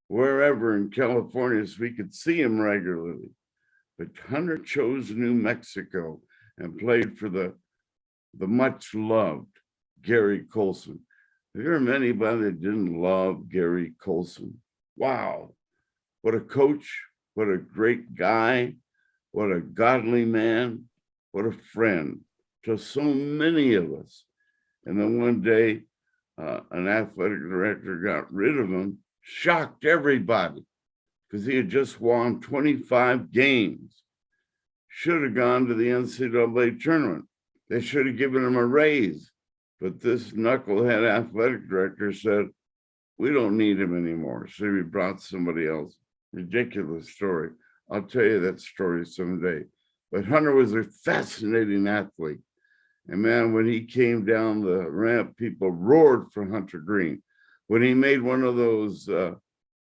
wherever in California so we could see him regularly. But Hunter chose New Mexico and played for the much loved Gary Colson. Have you heard anybody that didn't love Gary Colson? Wow, what a coach, what a great guy, what a godly man, what a friend to so many of us. And then one day, an athletic director got rid of him, shocked everybody because he had just won 25 games. Should have gone to the NCAA tournament. They should have given him a raise. But this knucklehead athletic director said, we don't need him anymore. So we brought somebody else. Ridiculous story. I'll tell you that story someday. But Hunter was a fascinating athlete. And man, when he came down the ramp, people roared for Hunter Greene. When he made one of those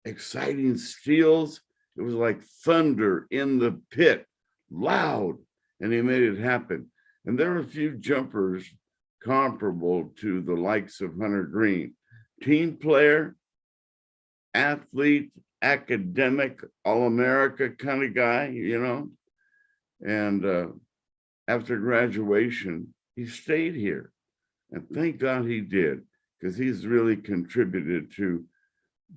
exciting steals, it was like thunder in the pit, loud, and he made it happen. And there were a few jumpers comparable to the likes of Hunter Greene. Team player, athlete, academic, all-America kind of guy, you know. And after graduation, he stayed here. And thank God he did, because he's really contributed to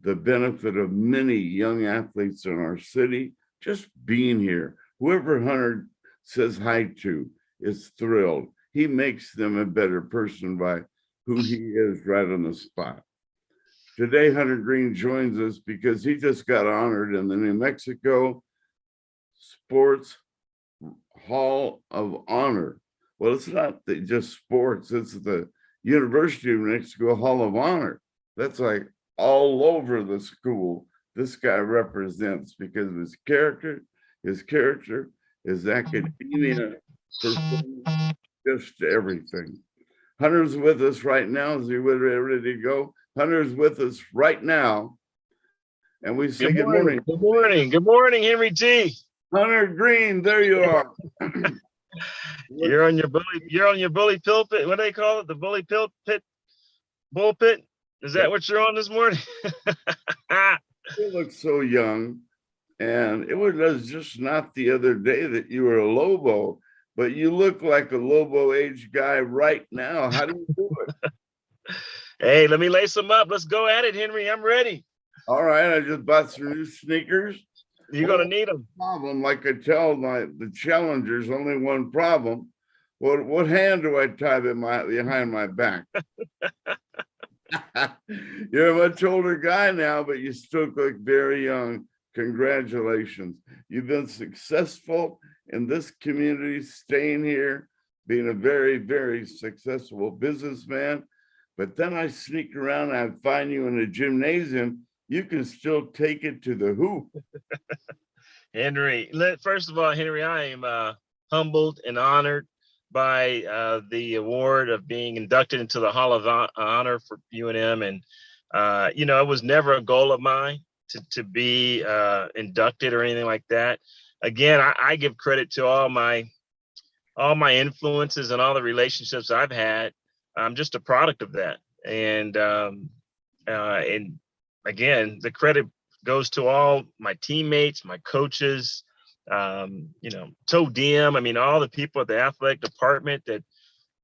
the benefit of many young athletes in our city, just being here. Whoever Hunter says hi to is thrilled. He makes them a better person by who he is right on the spot. Today, Hunter Greene joins us because he just got honored in the New Mexico Sports Hall of Honor. Well, it's not just sports, it's the University of New Mexico Hall of Honor. That's like all over the school. This guy represents because of his character, his academia, just everything. Hunter's with us right now. Is he ready to go? Hunter's with us right now. And we say good morning. Good morning. Good morning, Henry T. Hunter Greene, there you are. You're on your bully pulpit. What do they call it? The bully pulpit? Is that what you're on this morning? You look so young. And it was just not the other day that you were a Lobo, but you look like a Lobo age guy right now. How do you do it? Hey, let me lace them up. Let's go at it, Henry. I'm ready. All right. I just bought some new sneakers. You're going to need them. Problem, like I tell the challengers, only one problem. What hand do I tie behind my back? You're a much older guy now, but you still look very young. Congratulations. You've been successful in this community, staying here, being a very, very successful businessman. But then I sneak around and I find you in a gymnasium. You can still take it to the hoop. Henry, first of all, Henry, I am humbled and honored by the award of being inducted into the Hall of Honor for UNM. And, it was never a goal of mine to be inducted or anything like that. Again, I give credit to all my influences and all the relationships I've had. I'm just a product of that. And again, the credit goes to all my teammates, my coaches, Toe Diem. I mean, all the people at the athletic department that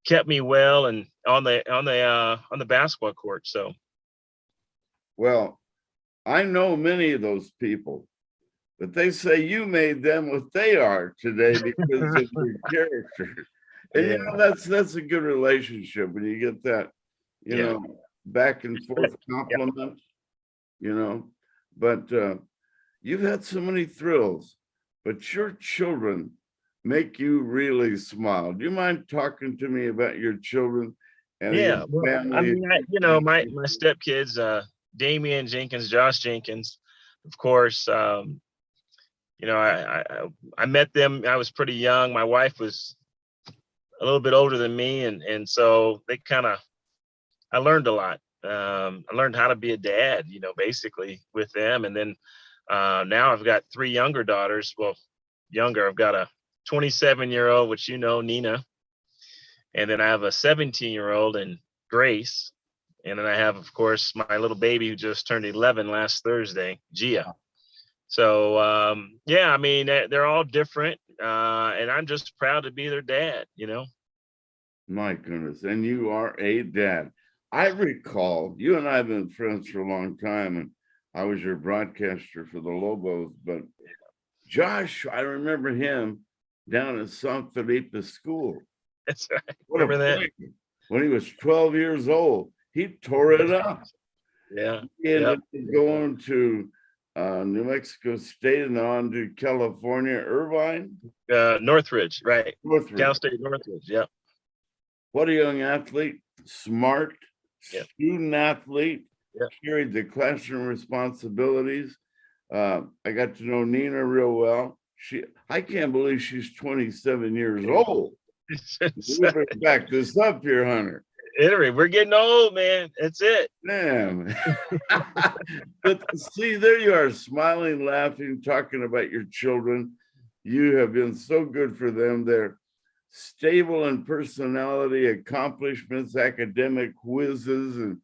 kept me well and on the basketball court. So, well, I know many of those people, but they say you made them what they are today because of your character. And that's a good relationship when you get that, back and forth compliment, But you've had so many thrills, but your children make you really smile. Do you mind talking to me about your children and your family? I mean, my stepkids, Damian Jenkins, Josh Jenkins, of course. I met them. I was pretty young. My wife was a little bit older than me, and so I learned a lot. I learned how to be a dad, basically with them. And then now I've got three younger daughters. Well, younger. I've got a 27-year-old, which Nina, and then I have a 17-year-old and Grace. And then I have, of course, my little baby who just turned 11 last Thursday, Gia. So yeah, I mean, they're all different, and I'm just proud to be their dad. My goodness. And you are a dad. I recall you and I have been friends for a long time, and I was your broadcaster for the Lobos, but Josh, I remember him down at San Felipe School. That's right. What a Remember that? player. When he was 12 years old, he tore it up. Yeah. He ended up going to New Mexico State and on to California, Irvine. Northridge, right? Northridge. Cal State Northridge. Yeah. What a young athlete, smart, Yep. student athlete, Yep. carried the classroom responsibilities. I got to know Nina real well. I can't believe she's 27 years old. We better back this up here, Hunter. Anyway, we're getting old, man. That's it. Damn. But see, there you are, smiling, laughing, talking about your children. You have been so good for them. They're stable in personality, accomplishments, academic whizzes, and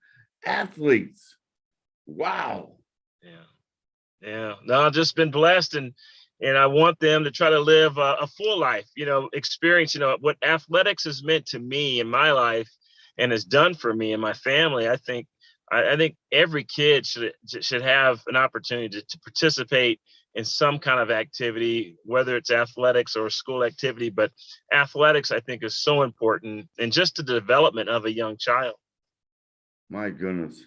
athletes. Wow. Yeah. No, I've just been blessed, and I want them to try to live a full life, experience, what athletics has meant to me in my life and has done for me and my family. I think every kid should have an opportunity to participate in some kind of activity, whether it's athletics or school activity. But athletics, I think, is so important, and just the development of a young child. My goodness.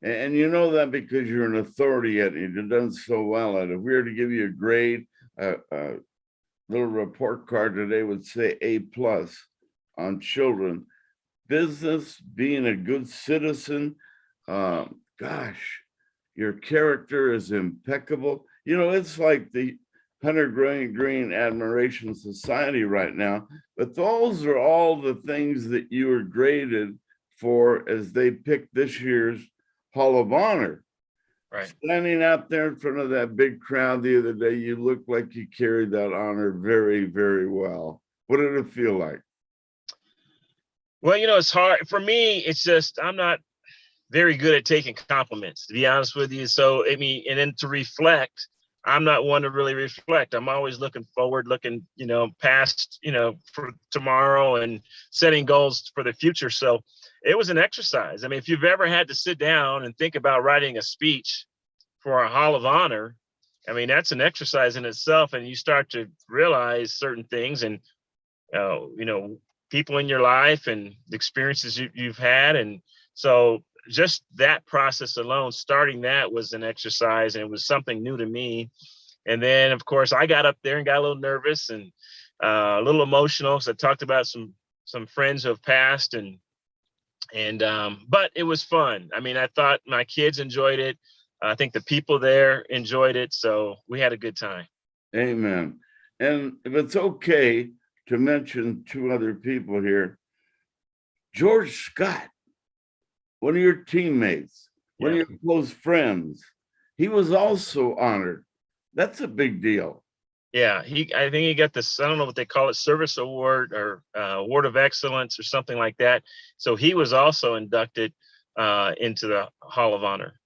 And you know that because you're an authority at it. You've done so well at it. If we were to give you a grade, a little report card today would say A+ on children. Business, being a good citizen, gosh, your character is impeccable. It's like the Hunter Greene Admiration Society right now, but those are all the things that you were graded for as they picked this year's Hall of Honor. Right. Standing out there in front of that big crowd the other day, you looked like you carried that honor very, very well. What did it feel like? Well, it's hard for me. It's just I'm not very good at taking compliments, to be honest with you. So and then to reflect, I'm not one to really reflect. I'm always looking forward, looking, past, for tomorrow and setting goals for the future. So it was an exercise. I mean, if you've ever had to sit down and think about writing a speech for a Hall of Honor, I mean, that's an exercise in itself. And you start to realize certain things and, people in your life and the experiences you've had. And so just that process alone, starting that was an exercise, and it was something new to me. And then, of course, I got up there and got a little nervous and a little emotional because I talked about some friends who have passed, but it was fun. I mean, I thought my kids enjoyed it. I think the people there enjoyed it. So we had a good time. Amen. And if it's okay to mention two other people here, George Scott, one of your teammates, one of your close friends, he was also honored. That's a big deal. Yeah, I think he got this, I don't know what they call it, service award or award of excellence or something like that. So he was also inducted into the Hall of Honor.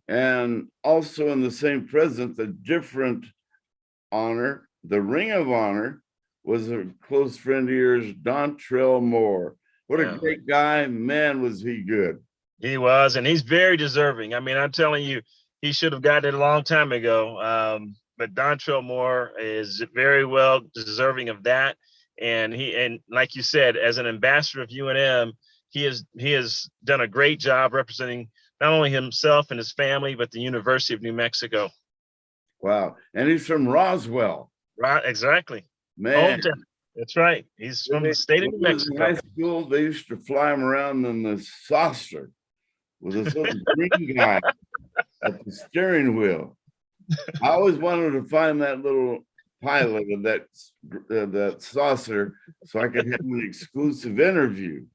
And also in the same present, the different honor, the Ring of Honor, was a close friend of yours, Dontrell Moore. What a great guy. Man, was he good. He was, and he's very deserving. I mean, I'm telling you, he should have gotten it a long time ago. But Dontrell Moore is very well deserving of that. And like you said, as an ambassador of UNM, he has done a great job representing not only himself and his family, but the University of New Mexico. Wow. And he's from Roswell. Right, exactly. Man. Hometown. That's right. He's from the state of New Mexico. In high school, they used to fly him around in the saucer with this little green guy at the steering wheel. I always wanted to find that little pilot of that saucer so I could have an exclusive interview.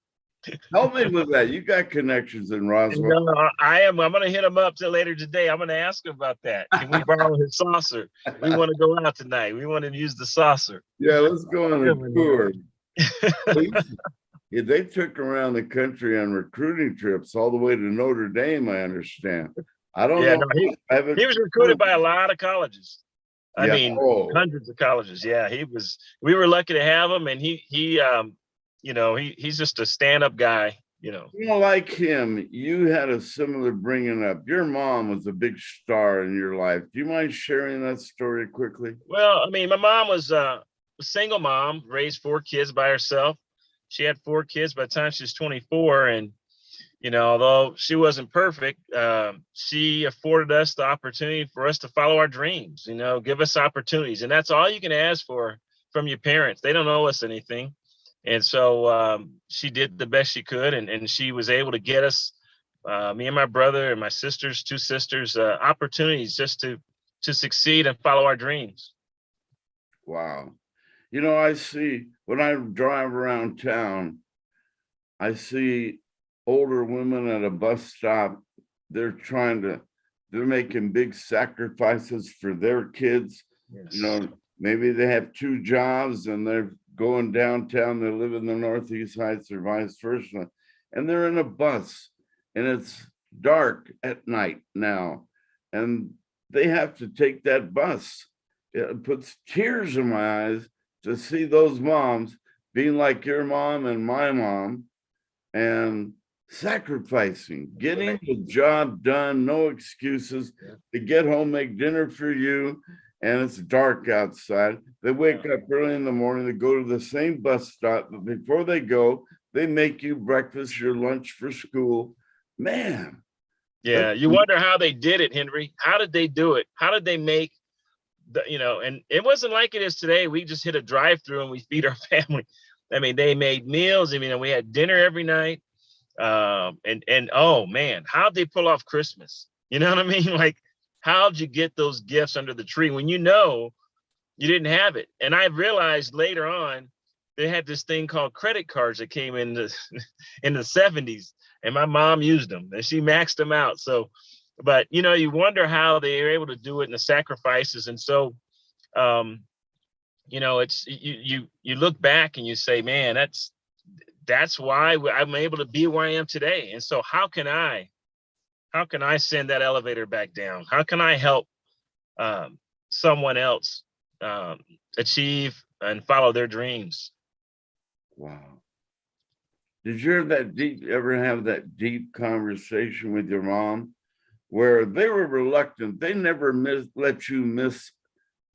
Help me with that. You got connections in Roswell. No, I'm going to hit him up till later today. I'm going to ask him about that. Can we borrow his saucer? We want to go out tonight. We want to use the saucer. Yeah, let's go on a tour. Yeah, they took around the country on recruiting trips all the way to Notre Dame, I understand. I don't Yeah, know. no, I haven't he was recruited heard. by a lot of colleges. I Yeah. mean, Oh, hundreds of colleges. Yeah, he was. We were lucky to have him, and he's just a stand-up guy. like him, you had a similar bringing up. Your mom was a big star in your life. Do you mind sharing that story quickly? Well, I mean, my mom was a single mom, raised 4 kids by herself. She had 4 kids by the time she was 24, and although she wasn't perfect, she afforded us the opportunity for us to follow our dreams. Give us opportunities, and that's all you can ask for from your parents. They don't owe us anything, and so she did the best she could, and she was able to get us, me and my brother and my 2 sisters, opportunities just to succeed and follow our dreams. Wow. I see when I drive around town, I see older women at a bus stop. They're making big sacrifices for their kids. Yes. Maybe they have 2 jobs and they're going downtown. They live in the Northeast Heights or vice versa. And they're in a bus and it's dark at night now. And they have to take that bus. It puts tears in my eyes to see those moms being like your mom and my mom and sacrificing, getting the job done, no excuses, to get home, make dinner for you, and it's dark outside. They wake up early in the morning, they go to the same bus stop, but before they go, they make you breakfast, your lunch for school. Man. Yeah, you wonder how they did it, Henry. How did they do it? How did they make and it wasn't like it is today. We just hit a drive-through and we feed our family. I mean, they made meals. I mean, we had dinner every night. And oh man, how'd they pull off Christmas? You know what I mean? Like, how'd you get those gifts under the tree when you didn't have it? And I realized later on they had this thing called credit cards that came in in the 70s, and my mom used them and she maxed them out. So, but you wonder how they were able to do it and the sacrifices. And so, it's you look back and you say, man, that's why I'm able to be where I am today. And so how can I send that elevator back down? How can I help someone else achieve and follow their dreams? Wow. Did you ever have that deep conversation with your mom where they were reluctant? They never let you miss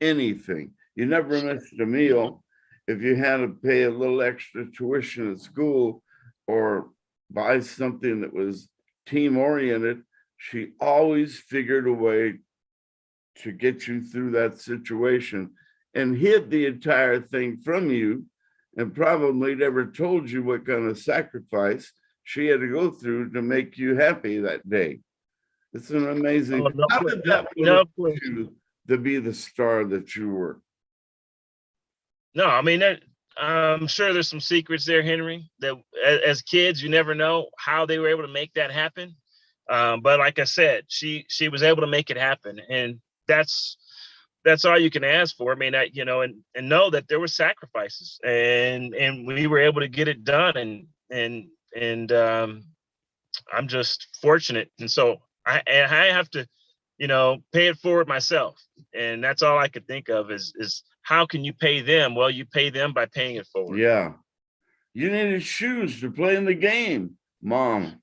anything. You never missed a meal. If you had to pay a little extra tuition at school or buy something that was team oriented, she always figured a way to get you through that situation and hid the entire thing from you and probably never told you what kind of sacrifice she had to go through to make you happy that day. It's an amazing. Oh, no, How did that no, motivate you to be the star that you were? no. I mean, I'm sure there's some secrets there, Henry, that as kids, you never know how they were able to make that happen. But like I said, she was able to make it happen. And that's all you can ask for. I mean, and know that there were sacrifices and we were able to get it done. And I'm just fortunate. And so I have to, pay it forward myself. And that's all I could think of is how can you pay them? Well, you pay them by paying it forward. Yeah. You needed shoes to play in the game. Mom,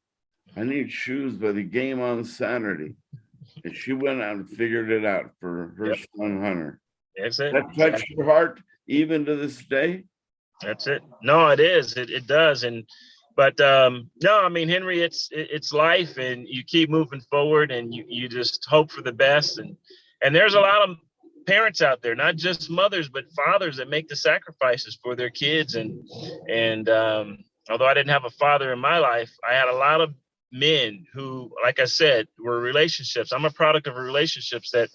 I need shoes by the game on Saturday. And she went out and figured it out for her son, Hunter. That's it. That touched your heart even to this day? That's it. No, it is. It does. But no, I mean, Henry, it's life, and you keep moving forward, and you just hope for the best. And there's a lot of parents out there, not just mothers, but fathers that make the sacrifices for their kids. And although I didn't have a father in my life, I had a lot of men who, like I said, were relationships. I'm a product of relationships that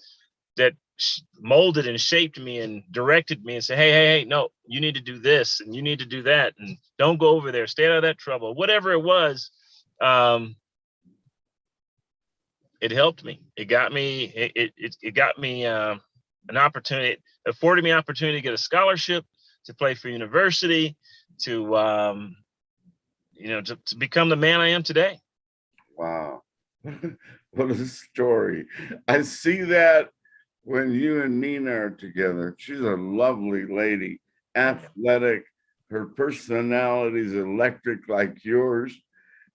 molded and shaped me and directed me and said, hey, no, you need to do this and you need to do that. And don't go over there, stay out of that trouble, whatever it was. It helped me. It got me, it got me an opportunity, it afforded me opportunity to get a scholarship, to play for university, to to become the man I am today. Wow. What a story. I see that when you and Nina are together. She's a lovely lady, athletic. Her personality is electric like yours.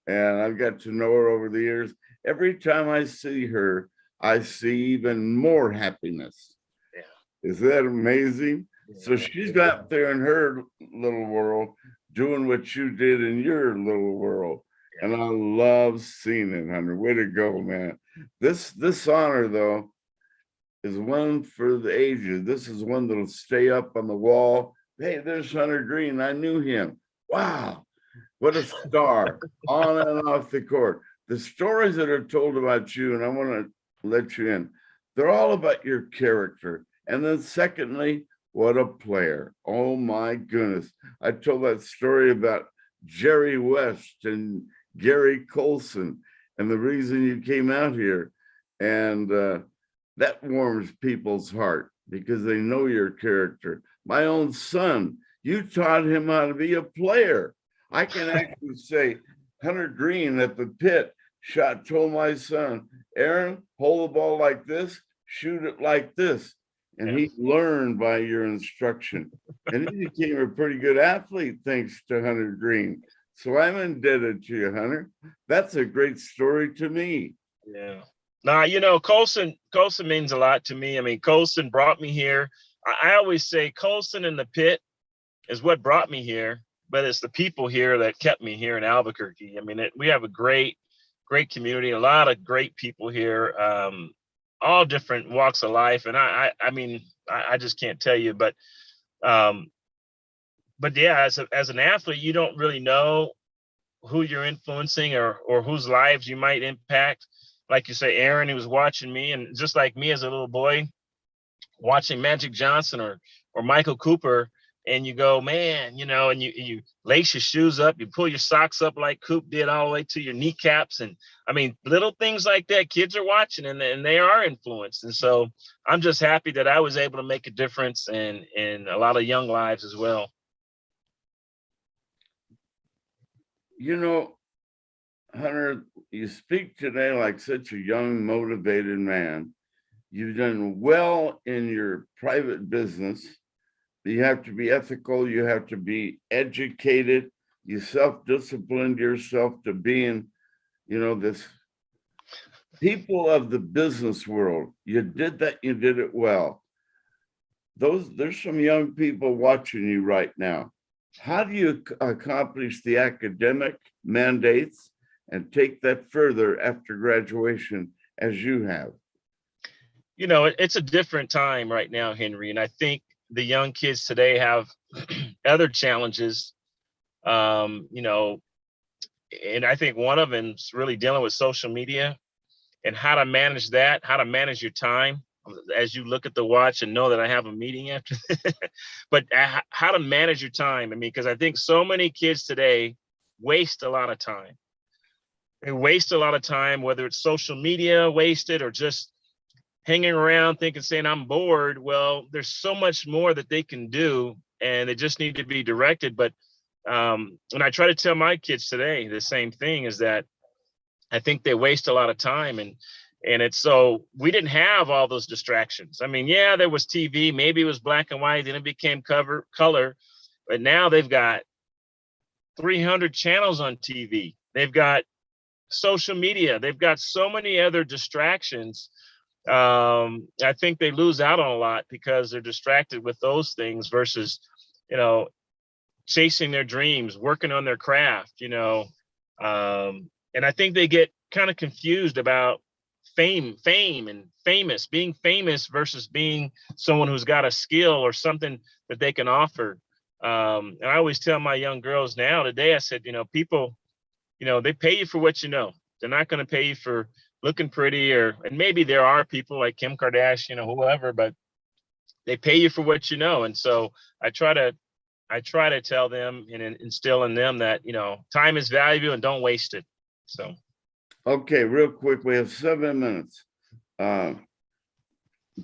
And I've got to know her over the years. Every time I see her, I see even more happiness. Yeah. Is that amazing? So she's got there in her little world doing what you did in your little world. And I love seeing it, Hunter. Way to go, man. This honor, though, is one for the ages. This is one that'll stay up on the wall. Hey, there's Hunter Greene. I knew him. Wow, what a star on and off the court. The stories that are told about you, and I want to let you in, they're all about your character. And then secondly, what a player. Oh my goodness. I told that story about Jerry West and Gary Colson and the reason you came out here. And that warms people's heart because they know your character. My own son, you taught him how to be a player. I can actually say Hunter Greene at the pit told my son, Aaron, hold the ball like this, shoot it like this. And he learned by your instruction. And he became a pretty good athlete thanks to Hunter Greene. So I'm indebted to you, Hunter. That's a great story to me. Yeah. Now, Colson means a lot to me. I mean, Colson brought me here. I always say Colson in the pit is what brought me here, but it's the people here that kept me here in Albuquerque. I mean, we have a great community, a lot of great people here, all different walks of life. And I mean, I just can't tell you, but yeah, as an athlete, you don't really know who you're influencing or whose lives you might impact. Like you say, Aaron, he was watching me, and just like me as a little boy, watching Magic Johnson or Michael Cooper, and you go, man, and you lace your shoes up, you pull your socks up like Coop did all the way to your kneecaps. And I mean, little things like that, kids are watching and they are influenced. And so I'm just happy that I was able to make a difference in a lot of young lives as well. Hunter, you speak today like such a young, motivated man. You've done well in your private business. You have to be ethical. You have to be educated. You self-disciplined yourself to being, this people of the business world. You did that. You did it well. There's some young people watching you right now. How do you accomplish the academic mandates and take that further after graduation as you have? It's a different time right now, Henry. And I think the young kids today have other challenges, and I think one of them is really dealing with social media and how to manage that, how to manage your time as you look at the watch and know that I have a meeting after. But how to manage your time. I mean, because I think so many kids today waste a lot of time. They waste a lot of time, whether it's social media wasted or just hanging around saying I'm bored. Well, there's so much more that they can do, and they just need to be directed. But and I try to tell my kids today the same thing, is that I think they waste a lot of time, and it's so we didn't have all those distractions. I mean, yeah, there was TV, maybe it was black and white, then it became color, but now they've got 300 channels on TV. They've got social media. They've got so many other distractions. I think they lose out on a lot because they're distracted with those things versus, chasing their dreams, working on their craft, and I think they get kind of confused about fame and being famous versus being someone who's got a skill or something that they can offer. And I always tell my young girls now today, I said, people, they pay you for what you know. They're not going to pay you for looking pretty, and maybe there are people like Kim Kardashian or whoever, but they pay you for what you know. And so I try to tell them and instill in them that, time is valuable and don't waste it. So. Okay, real quick, we have 7 minutes. The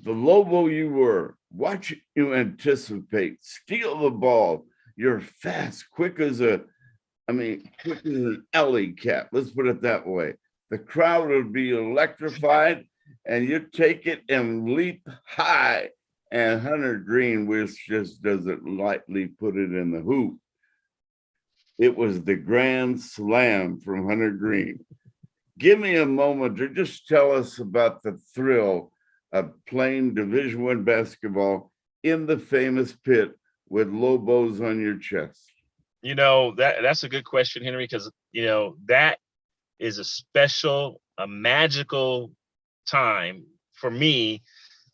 Lobo you were, watch you anticipate, steal the ball. You're fast, quick as a I mean, quicker than an alley cat. Let's put it that way. The crowd would be electrified, and you take it and leap high. And Hunter Greene, which just doesn't lightly put it in the hoop. It was the grand slam from Hunter Greene. Give me a moment to just tell us about the thrill of playing Division I basketball in the famous pit with Lobos on your chest. You know, that's a good question, Henry, because, you know, that is a special, a magical time for me,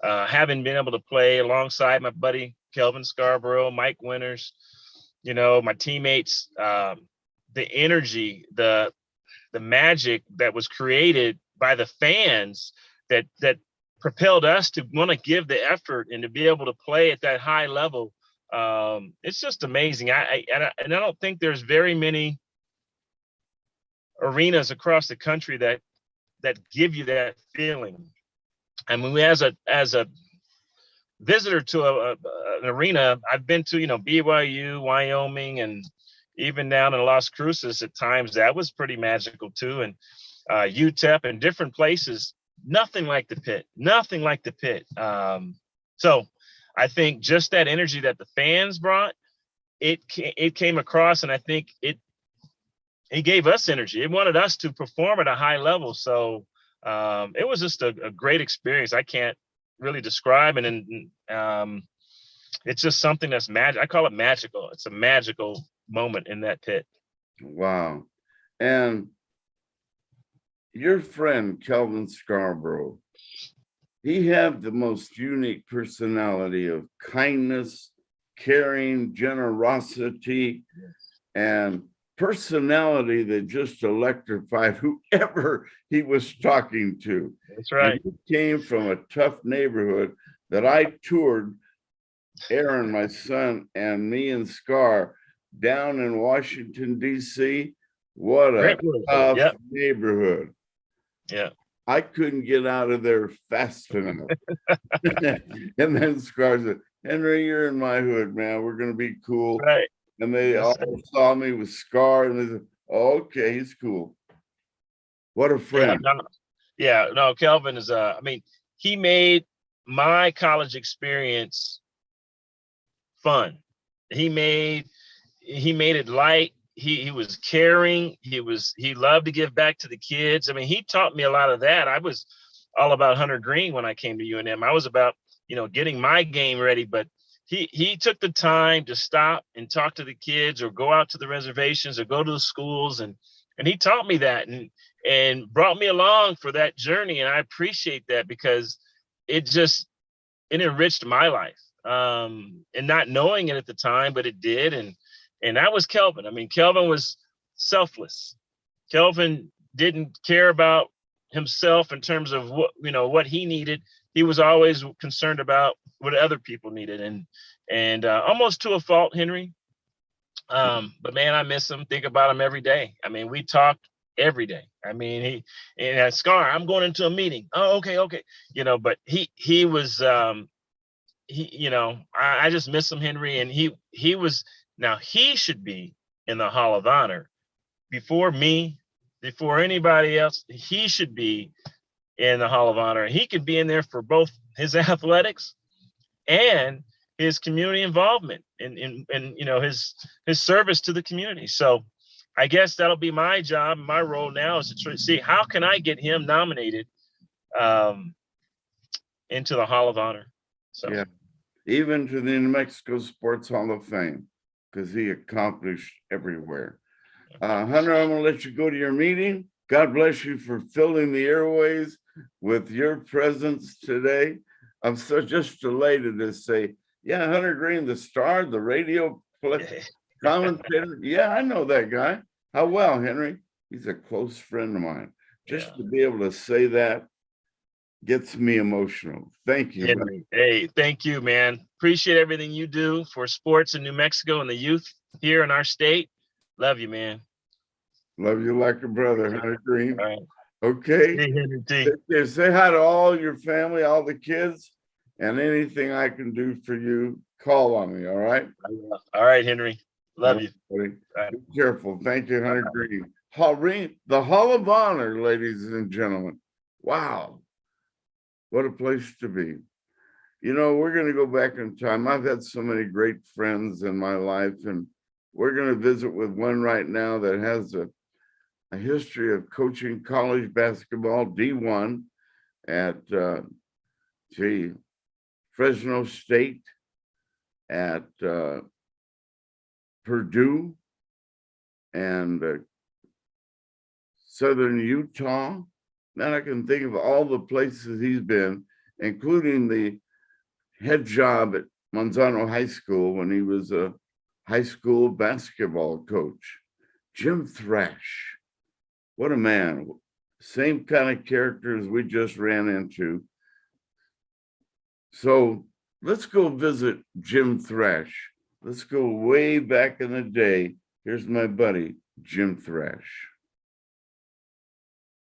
having been able to play alongside my buddy Kelvin Scarborough, Mike Winters, you know, my teammates, the energy, the magic that was created by the fans that propelled us to want to give the effort and to be able to play at that high level. It's just amazing. I don't think there's very many arenas across the country that give you that feeling. I mean, as a visitor to an arena, I've been to, you know, BYU, Wyoming, and even down in Las Cruces at times. That was pretty magical too, and UTEP and different places. Nothing like the pit. Nothing like the pit. So I think just that energy that the fans brought, it came across, and I think it gave us energy. It wanted us to perform at a high level. So it was just a great experience. I can't really describe, and it's just something that's magic. I call it magical. It's a magical moment in that pit. Wow. And your friend, Kelvin Scarborough, he had the most unique personality of kindness, caring, generosity, and personality that just electrified whoever he was talking to. That's right. And he came from a tough neighborhood that I toured, Aaron, my son, and me and Scar down in Washington, D.C. What a tough neighborhood. Yeah. I couldn't get out of there fast enough. And then Scar said, Henry, you're in my hood, man. We're going to be cool. Right. And they all saw me with Scar, and they said, oh, okay, he's cool. What a friend. No, Kelvin is, I mean, he made my college experience fun. He made it light. He was caring. He loved to give back to the kids. I mean, he taught me a lot of that. I was all about Hunter Greene when I came to UNM. I was about, you know, getting my game ready, but he took the time to stop and talk to the kids, or go out to the reservations, or go to the schools, and he taught me that, and brought me along for that journey. And I appreciate that, because it enriched my life, and not knowing it at the time, but it did. And that was Kelvin. I mean, Kelvin was selfless. Kelvin didn't care about himself in terms of what he needed. He was always concerned about what other people needed, and almost to a fault, Henry. But man, I miss him. Think about him every day. I mean, we talked every day. I mean, Scar, I'm going into a meeting. Oh, okay. You know, but he was, I just miss him, Henry. And he was. Now he should be in the Hall of Honor before me, before anybody else. He should be in the Hall of Honor. He could be in there for both his athletics and his community involvement, and his service to the community. So I guess that'll be my job. My role now is to try to see how can I get him nominated into the Hall of Honor. So yeah, even to the New Mexico Sports Hall of Fame, because he accomplished everywhere. Hunter, I'm going to let you go to your meeting. God bless you for filling the airways with your presence today. I'm so just elated to say, yeah, Hunter Greene, the star, the radio commentator. Yeah, I know that guy. How well, Henry? He's a close friend of mine. Just to be able to say that gets me emotional. Thank you, Henry. Hey, thank you, man. Appreciate everything you do for sports in New Mexico and the youth here in our state. Love you, man. Love you like a brother, Hunter Greene. All right. Okay. Hey, Henry. Say hi to all your family, all the kids, and anything I can do for you, call on me. All right. All right, Henry. Love you. Buddy. Bye. Be careful. Thank you, Hunter Greene. The Hall of Honor, ladies and gentlemen. Wow. What a place to be. You know, we're going to go back in time. I've had so many great friends in my life, and we're going to visit with one right now that has a history of coaching college basketball, D1, at Fresno State, at Purdue, and Southern Utah. Man, I can think of all the places he's been, including the head job at Monzano High School when he was a high school basketball coach. Jim Thrash, what a man. Same kind of character as we just ran into. So let's go visit Jim Thrash. Let's go way back in the day. Here's my buddy, Jim Thrash.